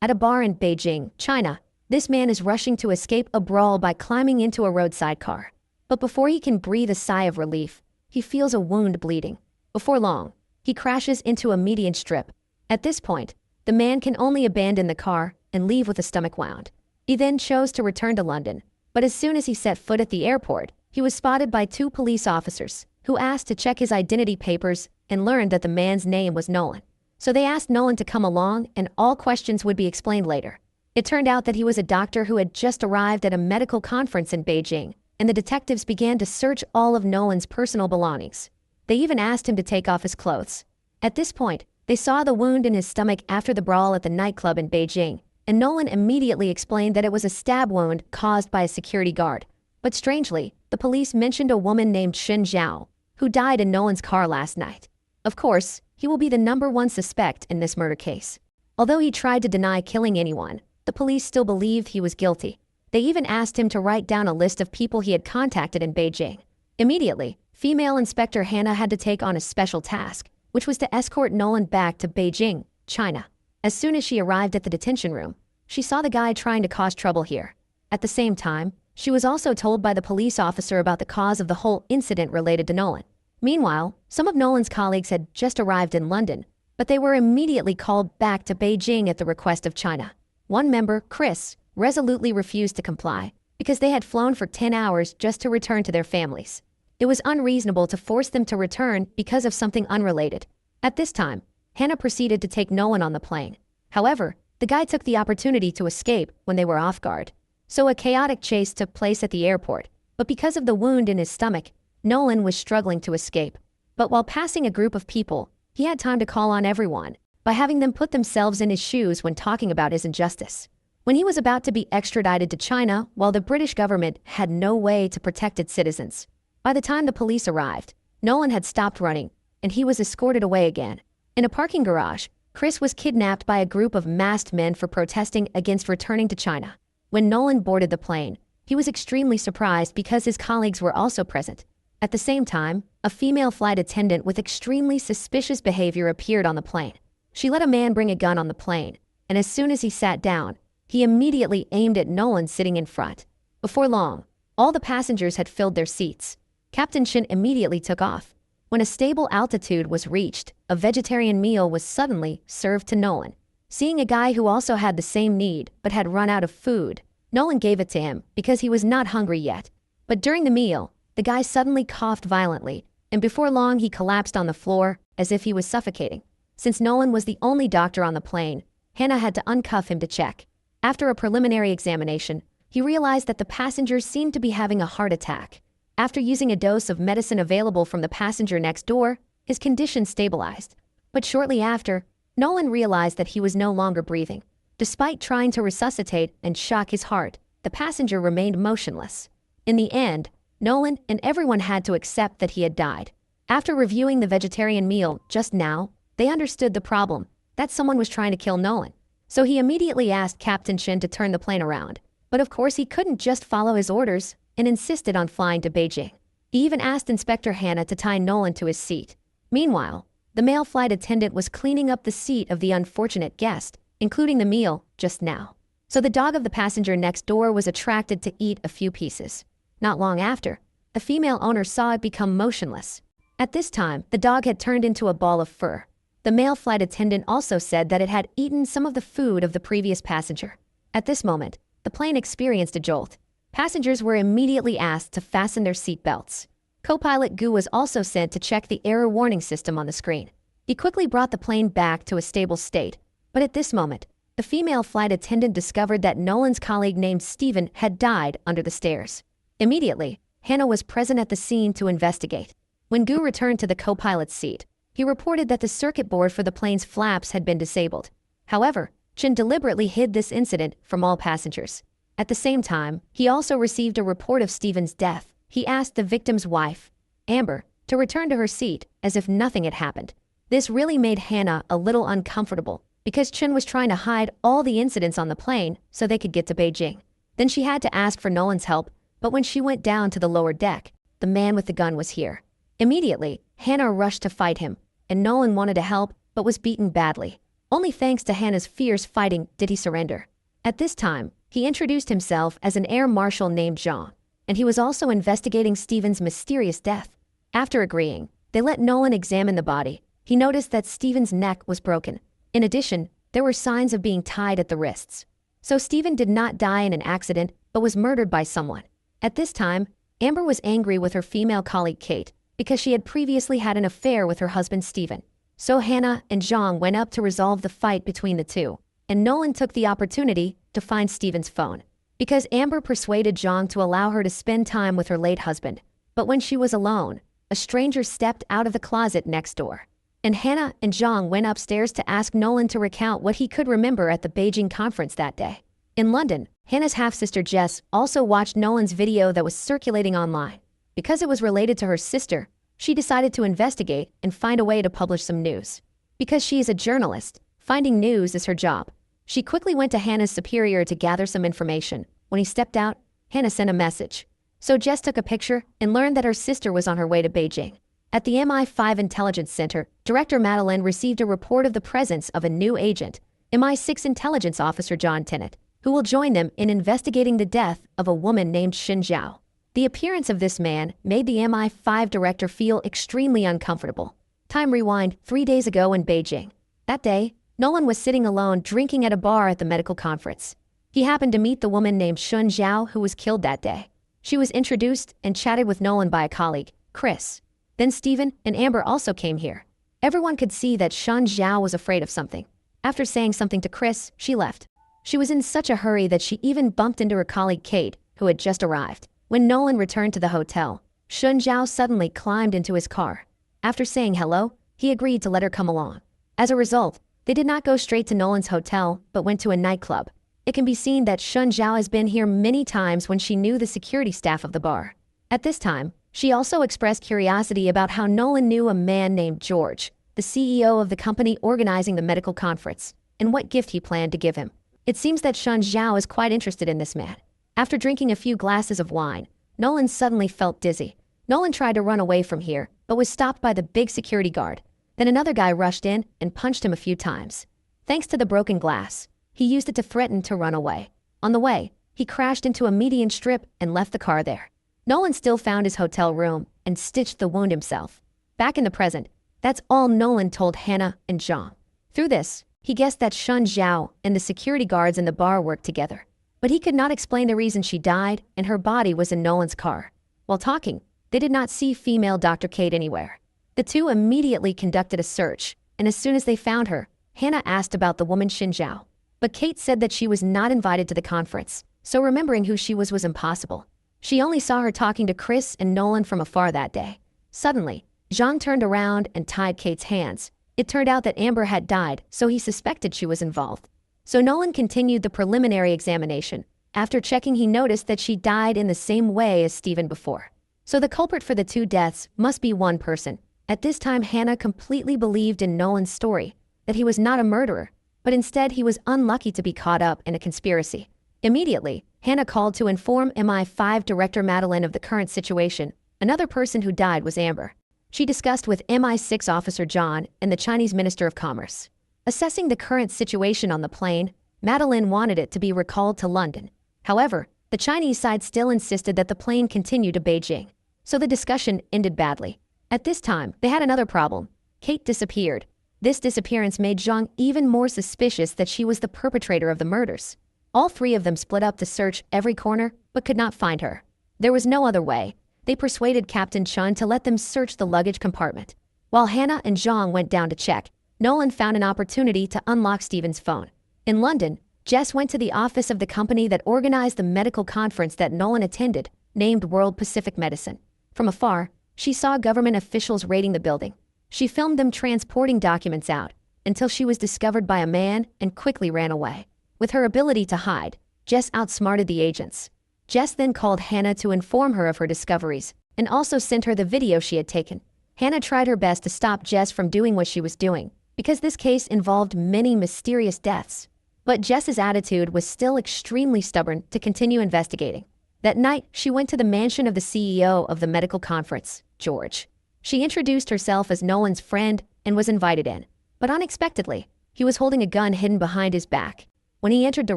At a bar in Beijing, China, this man is rushing to escape a brawl by climbing into a roadside car. But before he can breathe a sigh of relief, he feels a wound bleeding. Before long, he crashes into a median strip. At this point, the man can only abandon the car and leave with a stomach wound. He then chose to return to London, but as soon as he set foot at the airport, he was spotted by two police officers, who asked to check his identity papers and learned that the man's name was Nolan. So they asked Nolan to come along and all questions would be explained later. It turned out that he was a doctor who had just arrived at a medical conference in Beijing, and the detectives began to search all of Nolan's personal belongings. They even asked him to take off his clothes. At this point, they saw the wound in his stomach after the brawl at the nightclub in Beijing, and Nolan immediately explained that it was a stab wound caused by a security guard. But strangely, the police mentioned a woman named Shen Zhao, who died in Nolan's car last night. Of course, he will be the #1 suspect in this murder case. Although he tried to deny killing anyone, the police still believed he was guilty. They even asked him to write down a list of people he had contacted in Beijing. Immediately, female Inspector Hannah had to take on a special task, which was to escort Nolan back to Beijing, China. As soon as she arrived at the detention room, she saw the guy trying to cause trouble here. At the same time, she was also told by the police officer about the cause of the whole incident related to Nolan. Meanwhile, some of Nolan's colleagues had just arrived in London, but they were immediately called back to Beijing at the request of China. One member, Chris, resolutely refused to comply because they had flown for 10 hours just to return to their families. It was unreasonable to force them to return because of something unrelated. At this time, Hannah proceeded to take Nolan on the plane. However, the guy took the opportunity to escape when they were off guard. So a chaotic chase took place at the airport, but because of the wound in his stomach, Nolan was struggling to escape. But while passing a group of people, he had time to call on everyone by having them put themselves in his shoes when talking about his injustice. When he was about to be extradited to China, while the British government had no way to protect its citizens. By the time the police arrived, Nolan had stopped running, and he was escorted away again. In a parking garage, Chris was kidnapped by a group of masked men for protesting against returning to China. When Nolan boarded the plane, he was extremely surprised because his colleagues were also present. At the same time, a female flight attendant with extremely suspicious behavior appeared on the plane. She let a man bring a gun on the plane, and as soon as he sat down, he immediately aimed at Nolan sitting in front. Before long, all the passengers had filled their seats. Captain Shin immediately took off. When a stable altitude was reached, a vegetarian meal was suddenly served to Nolan. Seeing a guy who also had the same need but had run out of food, Nolan gave it to him because he was not hungry yet. But during the meal, the guy suddenly coughed violently, and before long he collapsed on the floor as if he was suffocating. Since Nolan was the only doctor on the plane, Hannah had to uncuff him to check. After a preliminary examination, he realized that the passengers seemed to be having a heart attack. After using a dose of medicine available from the passenger next door, his condition stabilized. But shortly after, Nolan realized that he was no longer breathing. Despite trying to resuscitate and shock his heart, the passenger remained motionless. In the end, Nolan and everyone had to accept that he had died. After reviewing the vegetarian meal just now, they understood the problem, that someone was trying to kill Nolan. So he immediately asked Captain Shin to turn the plane around. But of course he couldn't just follow his orders and insisted on flying to Beijing. He even asked Inspector Hannah to tie Nolan to his seat. Meanwhile, the male flight attendant was cleaning up the seat of the unfortunate guest, including the meal just now. So the dog of the passenger next door was attracted to eat a few pieces. Not long after, the female owner saw it become motionless. At this time, the dog had turned into a ball of fur. The male flight attendant also said that it had eaten some of the food of the previous passenger. At this moment, the plane experienced a jolt. Passengers were immediately asked to fasten their seat belts. Co-pilot Gu was also sent to check the error warning system on the screen. He quickly brought the plane back to a stable state. But at this moment, the female flight attendant discovered that Nolan's colleague named Steven had died under the stairs. Immediately, Hannah was present at the scene to investigate. When Gu returned to the co-pilot's seat, he reported that the circuit board for the plane's flaps had been disabled. However, Chin deliberately hid this incident from all passengers. At the same time, he also received a report of Steven's death. He asked the victim's wife, Amber, to return to her seat as if nothing had happened. This really made Hannah a little uncomfortable because Chin was trying to hide all the incidents on the plane so they could get to Beijing. Then she had to ask for Nolan's help, but when she went down to the lower deck, the man with the gun was here. Immediately, Hannah rushed to fight him, and Nolan wanted to help but was beaten badly. Only thanks to Hannah's fierce fighting did he surrender. At this time, he introduced himself as an air marshal named Zhang, and he was also investigating Stephen's mysterious death. After agreeing, they let Nolan examine the body. He noticed that Stephen's neck was broken. In addition, there were signs of being tied at the wrists. So Stephen did not die in an accident, but was murdered by someone. At this time, Amber was angry with her female colleague Kate because she had previously had an affair with her husband Stephen. So Hannah and Zhang went up to resolve the fight between the two, and Nolan took the opportunity to find Stephen's phone. Because Amber persuaded Zhang to allow her to spend time with her late husband. But when she was alone, a stranger stepped out of the closet next door. And Hannah and Zhang went upstairs to ask Nolan to recount what he could remember at the Beijing conference that day. In London, Hannah's half-sister Jess also watched Nolan's video that was circulating online. Because it was related to her sister, she decided to investigate and find a way to publish some news. Because she is a journalist, finding news is her job. She quickly went to Hannah's superior to gather some information. When he stepped out, Hannah sent a message. So Jess took a picture and learned that her sister was on her way to Beijing. At the MI5 Intelligence Center, Director Madeleine received a report of the presence of a new agent, MI6 Intelligence Officer John Tennant, who will join them in investigating the death of a woman named Xin Zhao. The appearance of this man made the MI5 director feel extremely uncomfortable. Time rewind 3 days ago in Beijing. That day, Nolan was sitting alone drinking at a bar at the medical conference. He happened to meet the woman named Xin Zhao who was killed that day. She was introduced and chatted with Nolan by a colleague, Chris. Then Stephen and Amber also came here. Everyone could see that Xin Zhao was afraid of something. After saying something to Chris, she left. She was in such a hurry that she even bumped into her colleague Kate, who had just arrived. When Nolan returned to the hotel, Xin Zhao suddenly climbed into his car. After saying hello, he agreed to let her come along. As a result, they did not go straight to Nolan's hotel, but went to a nightclub. It can be seen that Xin Zhao has been here many times when she knew the security staff of the bar. At this time, she also expressed curiosity about how Nolan knew a man named George, the CEO of the company organizing the medical conference, and what gift he planned to give him. It seems that Xin Zhao is quite interested in this man. After drinking a few glasses of wine, Nolan suddenly felt dizzy. Nolan tried to run away from here, but was stopped by the big security guard. Then another guy rushed in and punched him a few times. Thanks to the broken glass, he used it to threaten to run away. On the way, he crashed into a median strip and left the car there. Nolan still found his hotel room and stitched the wound himself. Back in the present, that's all Nolan told Hannah and Zhang. Through this, he guessed that Xin Zhao and the security guards in the bar worked together. But he could not explain the reason she died and her body was in Nolan's car. While talking, they did not see female Dr. Kate anywhere. The two immediately conducted a search, and as soon as they found her, Hannah asked about the woman Xin Zhao. But Kate said that she was not invited to the conference, so remembering who she was impossible. She only saw her talking to Chris and Nolan from afar that day. Suddenly, Zhang turned around and tied Kate's hands. It turned out that Amber had died, so he suspected she was involved. So Nolan continued the preliminary examination. After checking, he noticed that she died in the same way as Stephen before. So the culprit for the two deaths must be one person. At this time, Hannah completely believed in Nolan's story, that he was not a murderer, but instead he was unlucky to be caught up in a conspiracy. Immediately, Hannah called to inform MI5 Director Madeleine of the current situation. Another person who died was Amber. She discussed with MI6 Officer John and the Chinese Minister of Commerce. Assessing the current situation on the plane, Madeleine wanted it to be recalled to London. However, the Chinese side still insisted that the plane continue to Beijing. So the discussion ended badly. At this time, they had another problem. Kate disappeared. This disappearance made Zhang even more suspicious that she was the perpetrator of the murders. All three of them split up to search every corner, but could not find her. There was no other way. They persuaded Captain Chun to let them search the luggage compartment. While Hannah and Zhang went down to check, Nolan found an opportunity to unlock Stephen's phone. In London, Jess went to the office of the company that organized the medical conference that Nolan attended, named World Pacific Medicine. From afar, she saw government officials raiding the building. She filmed them transporting documents out, until she was discovered by a man and quickly ran away. With her ability to hide, Jess outsmarted the agents. Jess then called Hannah to inform her of her discoveries, and also sent her the video she had taken. Hannah tried her best to stop Jess from doing what she was doing, because this case involved many mysterious deaths. But Jess's attitude was still extremely stubborn to continue investigating. That night, she went to the mansion of the CEO of the medical conference, George. She introduced herself as Nolan's friend and was invited in. But unexpectedly, He was holding a gun hidden behind his back. When he entered the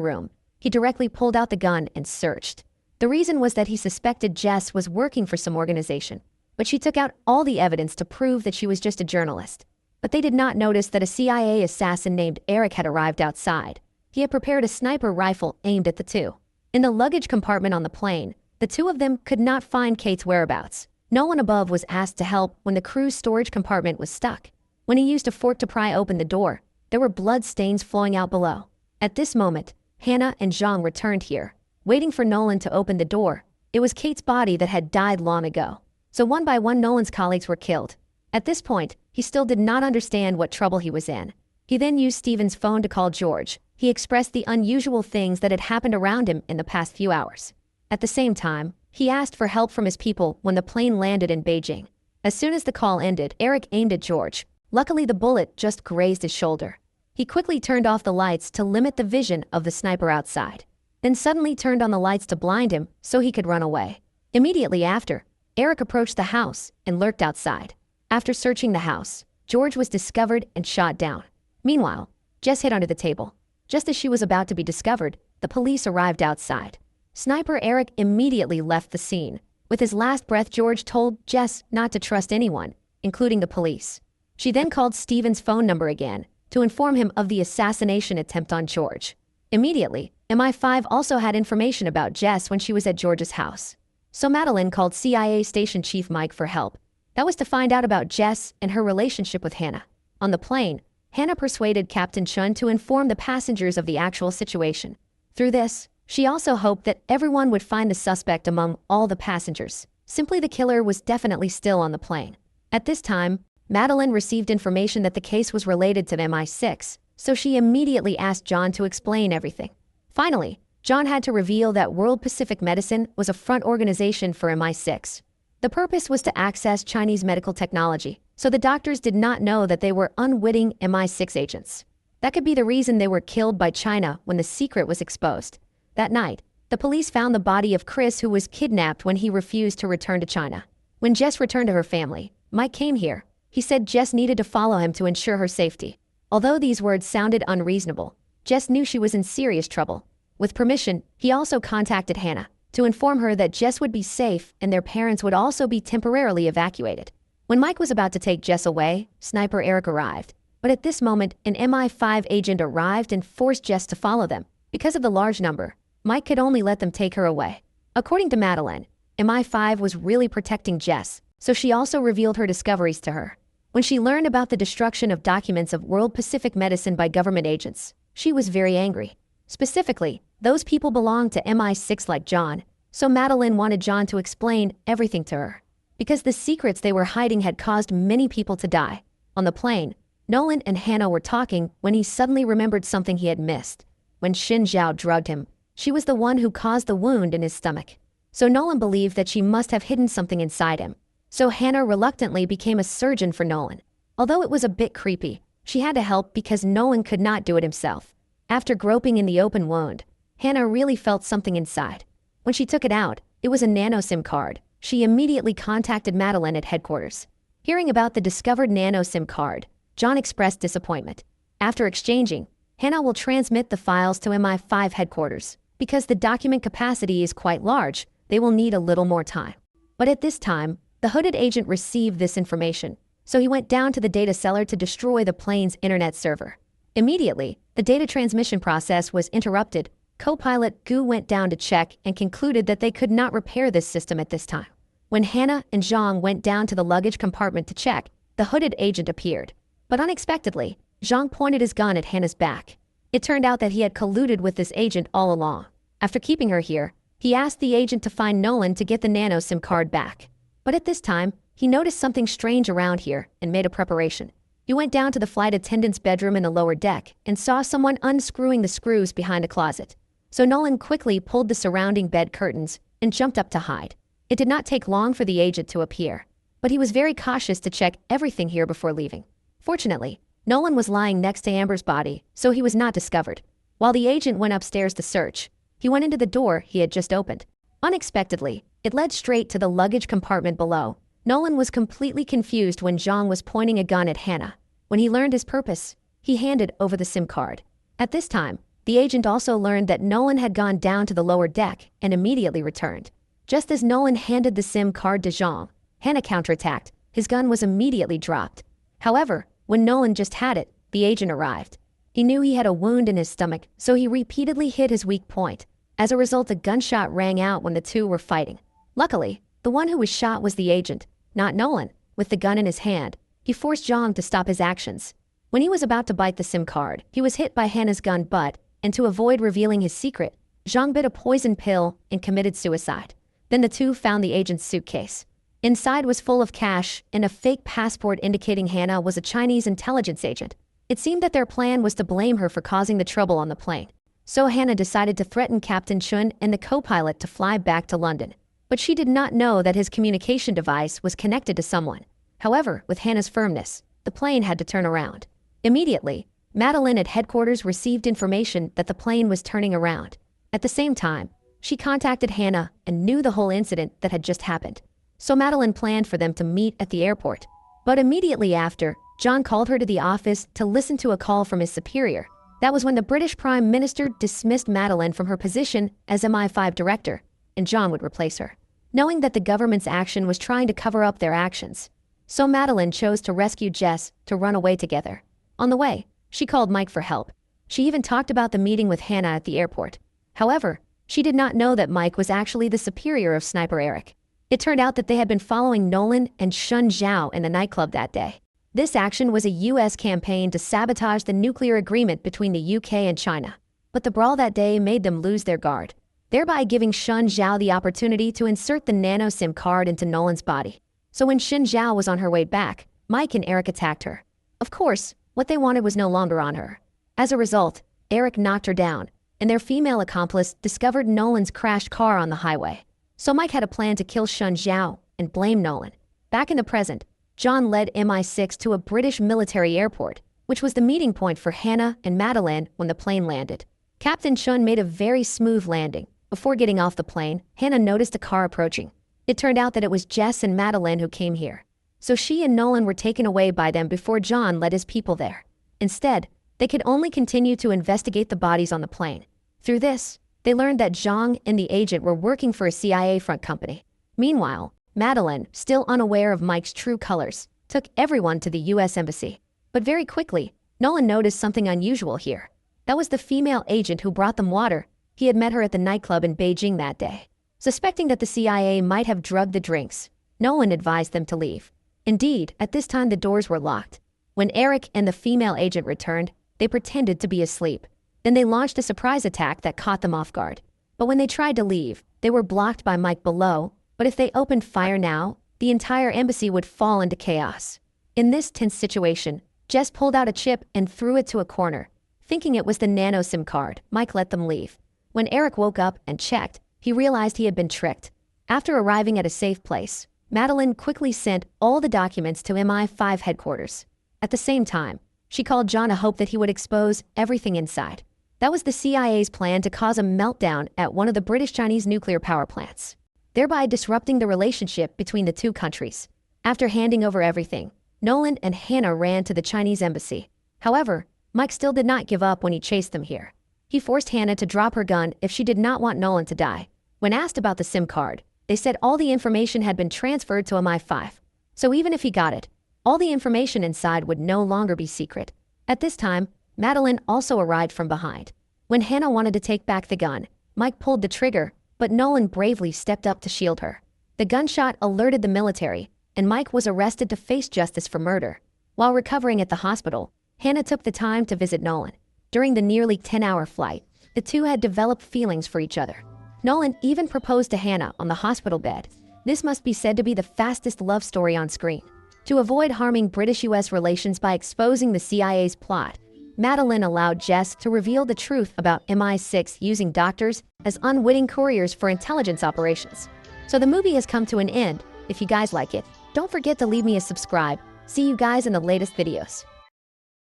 room, he directly pulled out the gun and searched. The reason was that he suspected Jess was working for some organization, but she took out all the evidence to prove that she was just a journalist. But they did not notice that a CIA assassin named Eric had arrived outside. He had prepared a sniper rifle aimed at the two. In the luggage compartment on the plane, the two of them could not find Kate's whereabouts. No one above was asked to help when the crew's storage compartment was stuck. When he used a fork to pry open the door, there were blood stains flowing out below. At this moment, Hannah and Zhang returned here, waiting for Nolan to open the door. It was Kate's body that had died long ago. So one by one Nolan's colleagues were killed. At this point, he still did not understand what trouble he was in. He then used Steven's phone to call George. He expressed the unusual things that had happened around him in the past few hours. At the same time, he asked for help from his people when the plane landed in Beijing. As soon as the call ended, Eric aimed at George. Luckily, the bullet just grazed his shoulder. He quickly turned off the lights to limit the vision of the sniper outside, then suddenly turned on the lights to blind him so he could run away. Immediately after, Eric approached the house and lurked outside. After searching the house, George was discovered and shot down. Meanwhile, Jess hid under the table. Just as she was about to be discovered, the police arrived outside. Sniper Eric immediately left the scene. With his last breath, George told Jess not to trust anyone, including the police. She then called Steven's phone number again to inform him of the assassination attempt on George. Immediately, MI5 also had information about Jess when she was at George's house. So Madeline called CIA Station Chief Mike for help. That was to find out about Jess and her relationship with Hannah. On the plane, Hannah persuaded Captain Chun to inform the passengers of the actual situation. Through this, she also hoped that everyone would find the suspect among all the passengers. Simply, the killer was definitely still on the plane. At this time, Madeline received information that the case was related to MI6, so she immediately asked John to explain everything. Finally, John had to reveal that World Pacific Medicine was a front organization for MI6. The purpose was to access Chinese medical technology, so the doctors did not know that they were unwitting MI6 agents. That could be the reason they were killed by China when the secret was exposed. That night, the police found the body of Chris, who was kidnapped when he refused to return to China. When Jess returned to her family, Mike came here. He said Jess needed to follow him to ensure her safety. Although these words sounded unreasonable, Jess knew she was in serious trouble. With permission, he also contacted Hannah to inform her that Jess would be safe and their parents would also be temporarily evacuated. When Mike was about to take Jess away, Sniper Eric arrived. But at this moment, an MI5 agent arrived and forced Jess to follow them. Because of the large number, Mike could only let them take her away. According to Madeline, MI5 was really protecting Jess, so she also revealed her discoveries to her. When she learned about the destruction of documents of World Pacific Medicine by government agents, she was very angry. Specifically, those people belonged to MI6 like John, so Madeline wanted John to explain everything to her. Because the secrets they were hiding had caused many people to die. On the plane, Nolan and Hannah were talking when he suddenly remembered something he had missed. When Xin Zhao drugged him, she was the one who caused the wound in his stomach. So Nolan believed that she must have hidden something inside him. So Hannah reluctantly became a surgeon for Nolan. Although it was a bit creepy, she had to help because Nolan could not do it himself. After groping in the open wound, Hannah really felt something inside. When she took it out, it was a nano SIM card. She immediately contacted Madeline at headquarters. Hearing about the discovered nano SIM card, John expressed disappointment. After exchanging, Hannah will transmit the files to MI5 headquarters. Because the document capacity is quite large, they will need a little more time. But at this time, the hooded agent received this information, so he went down to the data cellar to destroy the plane's internet server. Immediately, the data transmission process was interrupted. Co-pilot Gu went down to check and concluded that they could not repair this system at this time. When Hannah and Zhang went down to the luggage compartment to check, the hooded agent appeared. But unexpectedly, Zhang pointed his gun at Hannah's back. It turned out that he had colluded with this agent all along. After keeping her here, he asked the agent to find Nolan to get the nano SIM card back. But at this time, he noticed something strange around here and made a preparation. He went down to the flight attendant's bedroom in the lower deck and saw someone unscrewing the screws behind a closet. So Nolan quickly pulled the surrounding bed curtains and jumped up to hide. It did not take long for the agent to appear, but he was very cautious to check everything here before leaving. Fortunately, Nolan was lying next to Amber's body, so he was not discovered. While the agent went upstairs to search, he went into the door he had just opened. Unexpectedly, it led straight to the luggage compartment below. Nolan was completely confused when Zhang was pointing a gun at Hannah. When he learned his purpose, He handed over the SIM card. At this time, the agent also learned that Nolan had gone down to the lower deck and immediately returned. Just as Nolan handed the SIM card to Zhang, Hannah counterattacked. His gun was immediately dropped. However, when Nolan just had it, the agent arrived. He knew he had a wound in his stomach, so he repeatedly hit his weak point. As a result, a gunshot rang out when the two were fighting. Luckily, the one who was shot was the agent, not Nolan. With the gun in his hand, he forced Zhang to stop his actions. When he was about to bite the SIM card, he was hit by Hannah's gun butt, and to avoid revealing his secret, Zhang bit a poison pill and committed suicide. Then the two found the agent's suitcase. Inside was full of cash and a fake passport indicating Hannah was a Chinese intelligence agent. It seemed that their plan was to blame her for causing the trouble on the plane. So Hannah decided to threaten Captain Chun and the co-pilot to fly back to London. But she did not know that his communication device was connected to someone. However, with Hannah's firmness, the plane had to turn around. Immediately, Madeline at headquarters received information that the plane was turning around. At the same time, she contacted Hannah and knew the whole incident that had just happened. So Madeline planned for them to meet at the airport. But immediately after, John called her to the office to listen to a call from his superior. That was when the British Prime Minister dismissed Madeline from her position as MI5 director, and John would replace her, knowing that the government's action was trying to cover up their actions. So Madeline chose to rescue Jess to run away together. On the way, she called Mike for help. She even talked about the meeting with Hannah at the airport. However, she did not know that Mike was actually the superior of Sniper Eric. It turned out that they had been following Nolan and Shun Zhao in the nightclub that day. This action was a U.S. campaign to sabotage the nuclear agreement between the U.K. and China. But the brawl that day made them lose their guard, thereby giving Shun Zhao the opportunity to insert the nano SIM card into Nolan's body. So when Shun Zhao was on her way back, Mike and Eric attacked her. Of course, what they wanted was no longer on her. As a result, Eric knocked her down, and their female accomplice discovered Nolan's crashed car on the highway. So Mike had a plan to kill Shun Zhao and blame Nolan. Back in the present, John led MI6 to a British military airport, which was the meeting point for Hannah and Madeline when the plane landed. Captain Chun made a very smooth landing. Before getting off the plane, Hannah noticed a car approaching. It turned out that it was Jess and Madeline who came here. So she and Nolan were taken away by them before John led his people there. Instead, they could only continue to investigate the bodies on the plane. Through this, they learned that Zhang and the agent were working for a CIA front company. Meanwhile, Madeline, still unaware of Mike's true colors, took everyone to the U.S. Embassy. But very quickly, Nolan noticed something unusual here. That was the female agent who brought them water. He had met her at the nightclub in Beijing that day. Suspecting that the CIA might have drugged the drinks, Nolan advised them to leave. Indeed, at this time the doors were locked. When Eric and the female agent returned, they pretended to be asleep. Then they launched a surprise attack that caught them off guard. But when they tried to leave, they were blocked by Mike below. But if they opened fire now, the entire embassy would fall into chaos. In this tense situation, Jess pulled out a chip and threw it to a corner. Thinking it was the nano SIM card, Mike let them leave. When Eric woke up and checked, he realized he had been tricked. After arriving at a safe place, Madeline quickly sent all the documents to MI5 headquarters. At the same time, she called John to hope that he would expose everything inside. That was the CIA's plan to cause a meltdown at one of the British-Chinese nuclear power plants, thereby disrupting the relationship between the two countries. After handing over everything, Nolan and Hannah ran to the Chinese embassy. However, Mike still did not give up when he chased them here. He forced Hannah to drop her gun if she did not want Nolan to die. When asked about the SIM card, they said all the information had been transferred to MI5. So even if he got it, all the information inside would no longer be secret. At this time, Madeline also arrived from behind. When Hannah wanted to take back the gun, Mike pulled the trigger, but Nolan bravely stepped up to shield her. The gunshot alerted the military, and Mike was arrested to face justice for murder. While recovering at the hospital, Hannah took the time to visit Nolan. During the nearly 10-hour flight, the two had developed feelings for each other. Nolan even proposed to Hannah on the hospital bed. This must be said to be the fastest love story on screen. To avoid harming British-US relations by exposing the CIA's plot, Madeline allowed Jess to reveal the truth about MI6 using doctors as unwitting couriers for intelligence operations. So the movie has come to an end. If you guys like it, don't forget to leave me a subscribe. See you guys in the latest videos.